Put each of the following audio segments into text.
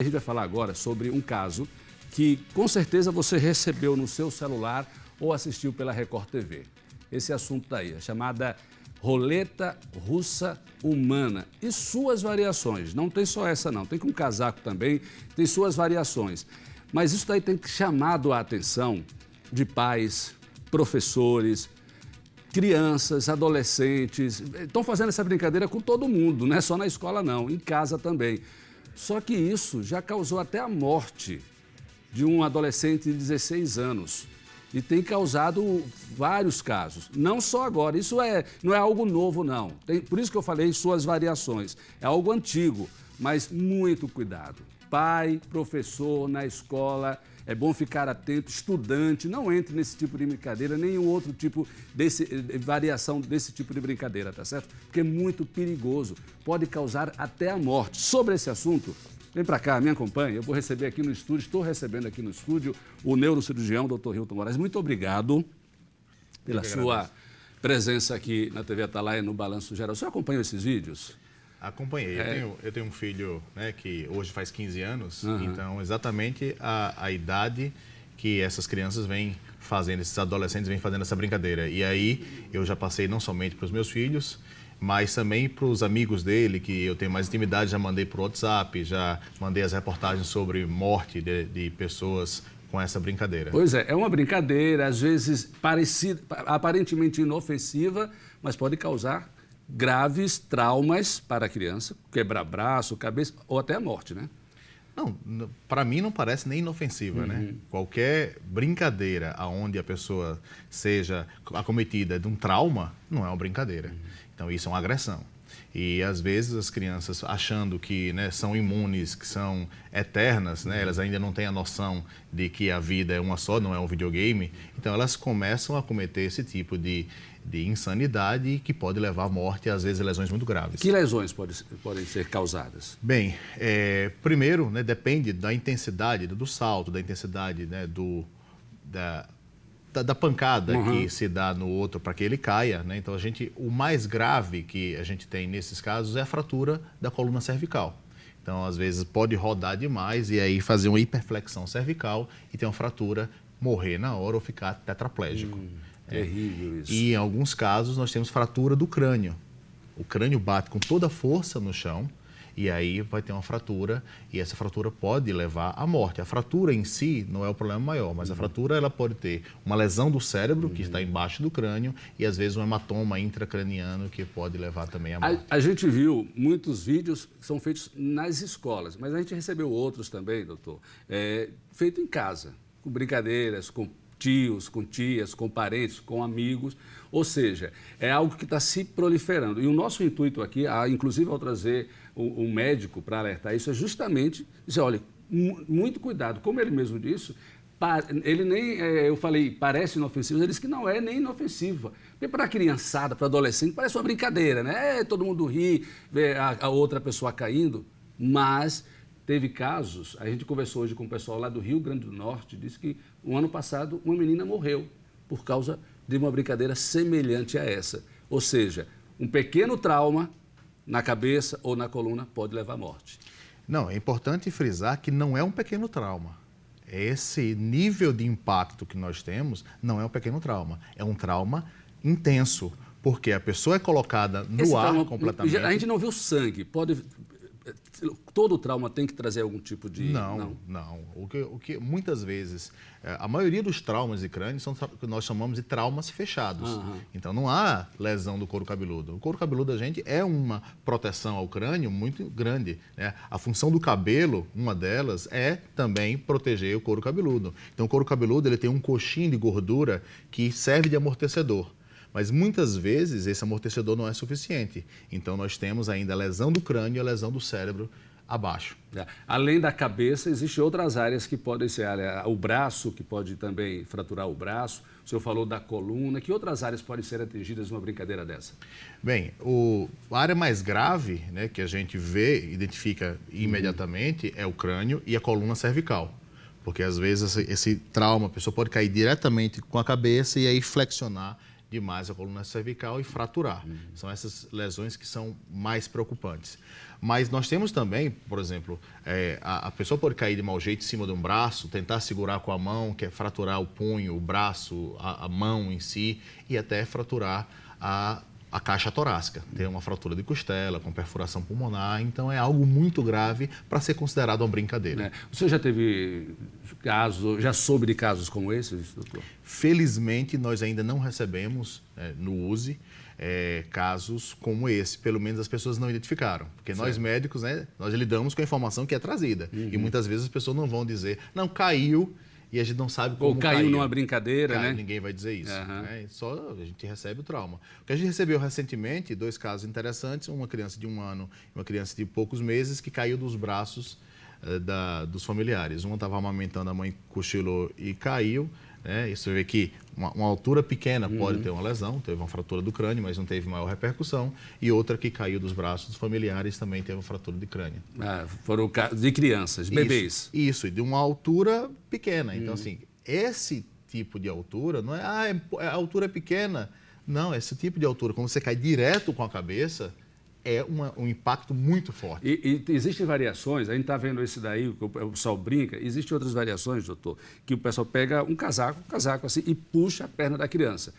A gente vai falar agora sobre um caso que com certeza você recebeu no seu celular ou assistiu pela Record TV. Esse assunto daí, a chamada roleta russa humana e suas variações. Não tem só essa não, tem com casaco também, tem suas variações. Mas isso daí tem chamado a atenção de pais, professores, crianças, adolescentes. Estão fazendo essa brincadeira com todo mundo, não é só na escola não, em casa também. Só que isso já causou até a morte de um adolescente de 16 anos e tem causado vários casos. Não só agora, isso não é algo novo não. Por isso que eu falei suas variações. É algo antigo, mas muito cuidado. Pai, professor, na escola, é bom ficar atento, estudante, não entre nesse tipo de brincadeira, nenhum outro tipo variação desse tipo de brincadeira, tá certo? Porque é muito perigoso, pode causar até a morte. Sobre esse assunto, vem para cá, me acompanhe, eu vou receber aqui no estúdio, estou recebendo aqui no estúdio o neurocirurgião, Dr. Hilton Moraes. Muito obrigado pela sua presença aqui na TV Atalaia, no Balanço Geral. O senhor acompanhou esses vídeos? Acompanhei. Eu tenho um filho, né, que hoje faz 15 anos, então exatamente a idade que essas crianças vêm fazendo, esses adolescentes vêm fazendo essa brincadeira. E aí eu já passei não somente para os meus filhos, mas também para os amigos dele, que eu tenho mais intimidade, já mandei por WhatsApp, já mandei as reportagens sobre morte de pessoas com essa brincadeira. Pois é uma brincadeira, às vezes parecida, aparentemente inofensiva, mas pode causar graves traumas para a criança, quebrar braço, cabeça ou até a morte, né? Não, para mim não parece nem inofensiva, né? Qualquer brincadeira onde a pessoa seja acometida de um trauma, não é uma brincadeira. Então isso é uma agressão. E às vezes as crianças achando que, né, são imunes, que são eternas, né, elas ainda não têm a noção de que a vida é uma só, não é um videogame, então elas começam a cometer esse tipo de insanidade que pode levar à morte e às vezes lesões muito graves. Que lesões podem ser causadas? Bem, primeiro, né, depende da intensidade do salto, da intensidade, né, da pancada que se dá no outro para que ele caia, né? Então o mais grave que a gente tem nesses casos é a fratura da coluna cervical. Então às vezes pode rodar demais e aí fazer uma hiperflexão cervical e ter uma fratura, morrer na hora ou ficar tetraplégico. Terrível isso. E em alguns casos nós temos fratura do crânio. O crânio bate com toda a força no chão e aí vai ter uma fratura e essa fratura pode levar à morte. A fratura em si não é o problema maior, mas a fratura ela pode ter uma lesão do cérebro que está embaixo do crânio e às vezes um hematoma intracraniano que pode levar também à morte. A gente viu muitos vídeos que são feitos nas escolas, mas a gente recebeu outros também, doutor, feito em casa, com brincadeiras, com tios, com tias, com parentes, com amigos, ou seja, é algo que está se proliferando. E o nosso intuito aqui, inclusive ao trazer um médico para alertar isso, é justamente dizer, olha, muito cuidado, como ele mesmo disse, ele nem, eu falei, parece inofensivo, ele disse que não é nem inofensiva. Porque para a criançada, para adolescente, parece uma brincadeira, né? Todo mundo ri, vê a outra pessoa caindo, mas teve casos, a gente conversou hoje com o pessoal lá do Rio Grande do Norte, disse que no ano passado uma menina morreu por causa de uma brincadeira semelhante a essa. Ou seja, um pequeno trauma na cabeça ou na coluna pode levar à morte. Não, é importante frisar que não é um pequeno trauma. Esse nível de impacto que nós temos não é um pequeno trauma, é um trauma intenso, porque a pessoa é colocada no ar completamente. A gente não viu sangue, todo trauma tem que trazer algum tipo de... Não. O que muitas vezes, a maioria dos traumas de crânio são o que nós chamamos de traumas fechados. Então não há lesão do couro cabeludo. O couro cabeludo da gente é uma proteção ao crânio muito grande, né? A função do cabelo, uma delas, é também proteger o couro cabeludo. Então o couro cabeludo ele tem um coxinho de gordura que serve de amortecedor. Mas muitas vezes esse amortecedor não é suficiente. Então nós temos ainda a lesão do crânio e a lesão do cérebro abaixo. Além da cabeça, existem outras áreas que podem ser o braço, que pode também fraturar o braço. O senhor falou da coluna. Que outras áreas podem ser atingidas numa brincadeira dessa? Bem, a área mais grave, né, que a gente identifica imediatamente é o crânio e a coluna cervical. Porque às vezes esse trauma, a pessoa pode cair diretamente com a cabeça e aí flexionar demais a coluna cervical e fraturar. São essas lesões que são mais preocupantes. Mas nós temos também, por exemplo, a pessoa pode cair de mau jeito em cima de um braço, tentar segurar com a mão, que é fraturar o punho, o braço, a mão em si, e até fraturar a caixa torácica, ter uma fratura de costela, com perfuração pulmonar, então é algo muito grave para ser considerado uma brincadeira. O senhor já teve casos, já soube de casos como esses, doutor? Felizmente, nós ainda não recebemos no USE casos como esse, pelo menos as pessoas não identificaram, porque nós médicos, nós lidamos com a informação que é trazida, e muitas vezes as pessoas não vão dizer, não, caiu, e a gente não sabe como caiu. Ou caiu numa brincadeira, né? Ninguém vai dizer isso. Só a gente recebe o trauma. O que a gente recebeu recentemente, 2 casos interessantes, uma criança de 1 ano e uma criança de poucos meses que caiu dos braços dos familiares. Uma estava amamentando, a mãe cochilou e caiu. Isso vê que uma altura pequena pode ter uma lesão, teve uma fratura do crânio, mas não teve maior repercussão. E outra que caiu dos braços dos familiares também teve uma fratura de crânio. Foram de crianças, bebês. Isso, e de uma altura pequena. Então, assim, esse tipo de altura não é, a altura é pequena. Não, esse tipo de altura, quando você cai direto com a cabeça, um impacto muito forte. E existem variações, a gente está vendo esse daí, o pessoal brinca, existem outras variações, doutor, que o pessoal pega um casaco assim, e puxa a perna da criança,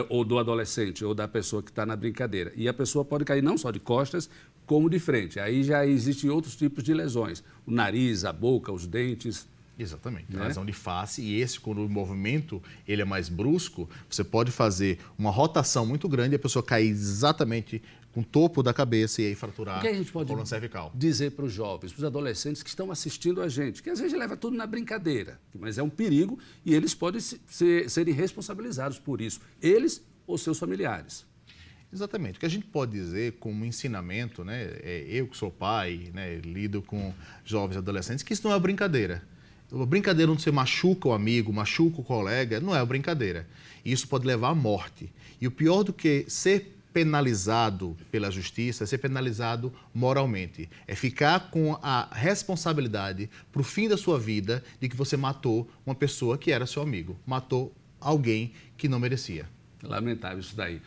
ou do adolescente, ou da pessoa que está na brincadeira. E a pessoa pode cair não só de costas, como de frente. Aí já existem outros tipos de lesões, o nariz, a boca, os dentes. Exatamente, lesão de face, e esse, quando o movimento ele é mais brusco, você pode fazer uma rotação muito grande e a pessoa cair exatamente com o topo da cabeça e aí fraturar a coluna cervical. Dizer para os jovens, para os adolescentes que estão assistindo a gente, que às vezes leva tudo na brincadeira, mas é um perigo e eles podem serem responsabilizados por isso, eles ou seus familiares. Exatamente. O que a gente pode dizer como ensinamento, eu que sou pai, lido com jovens e adolescentes, que isso não é uma brincadeira. A brincadeira onde você machuca o amigo, machuca o colega, não é uma brincadeira. Isso pode levar à morte. E o pior do que ser penalizado pela justiça é ser penalizado moralmente. É ficar com a responsabilidade para o fim da sua vida de que você matou uma pessoa que era seu amigo. Matou alguém que não merecia. Lamentável isso daí.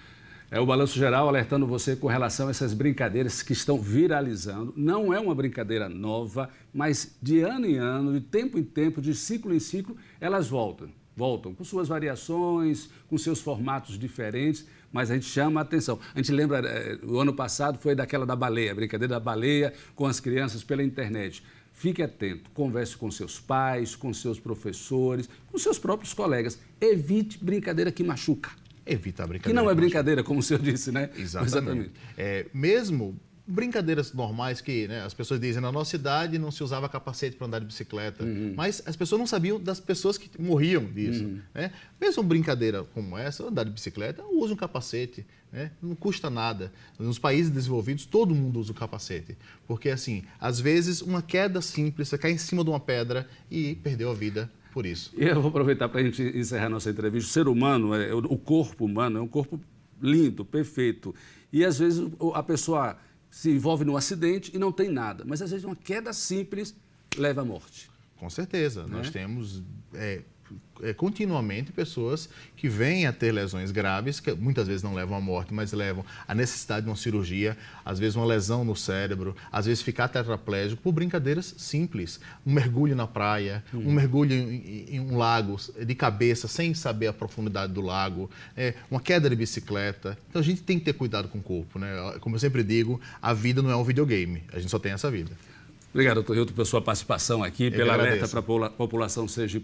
É o Balanço Geral alertando você com relação a essas brincadeiras que estão viralizando. Não é uma brincadeira nova, mas de ano em ano, de tempo em tempo, de ciclo em ciclo, elas voltam com suas variações, com seus formatos diferentes, mas a gente chama a atenção. A gente lembra, o ano passado foi daquela da baleia, a brincadeira da baleia com as crianças pela internet. Fique atento, converse com seus pais, com seus professores, com seus próprios colegas. Evite brincadeira que machuca. Evita a brincadeira. Que não é brincadeira, como o senhor disse, né? Exatamente. Mesmo brincadeiras normais que as pessoas dizem, na nossa idade não se usava capacete para andar de bicicleta, mas as pessoas não sabiam das pessoas que morriam disso. Mesmo brincadeira como essa, andar de bicicleta, use um capacete, não custa nada. Nos países desenvolvidos, todo mundo usa o capacete, porque assim, às vezes uma queda simples, você cai em cima de uma pedra e perdeu a vida por isso. E eu vou aproveitar para a gente encerrar nossa entrevista. O ser humano, o corpo humano é um corpo lindo, perfeito, e às vezes a pessoa se envolve num acidente e não tem nada. Mas, às vezes, uma queda simples leva à morte. Com certeza. Nós temos continuamente pessoas que vêm a ter lesões graves, que muitas vezes não levam à morte, mas levam à necessidade de uma cirurgia, às vezes uma lesão no cérebro, às vezes ficar tetraplégico por brincadeiras simples. Um mergulho na praia, um mergulho em um lago de cabeça, sem saber a profundidade do lago, uma queda de bicicleta. Então, a gente tem que ter cuidado com o corpo. Como eu sempre digo, a vida não é um videogame, a gente só tem essa vida. Obrigado, doutor Hilton, pela sua participação aqui, pela alerta para a população sergipana.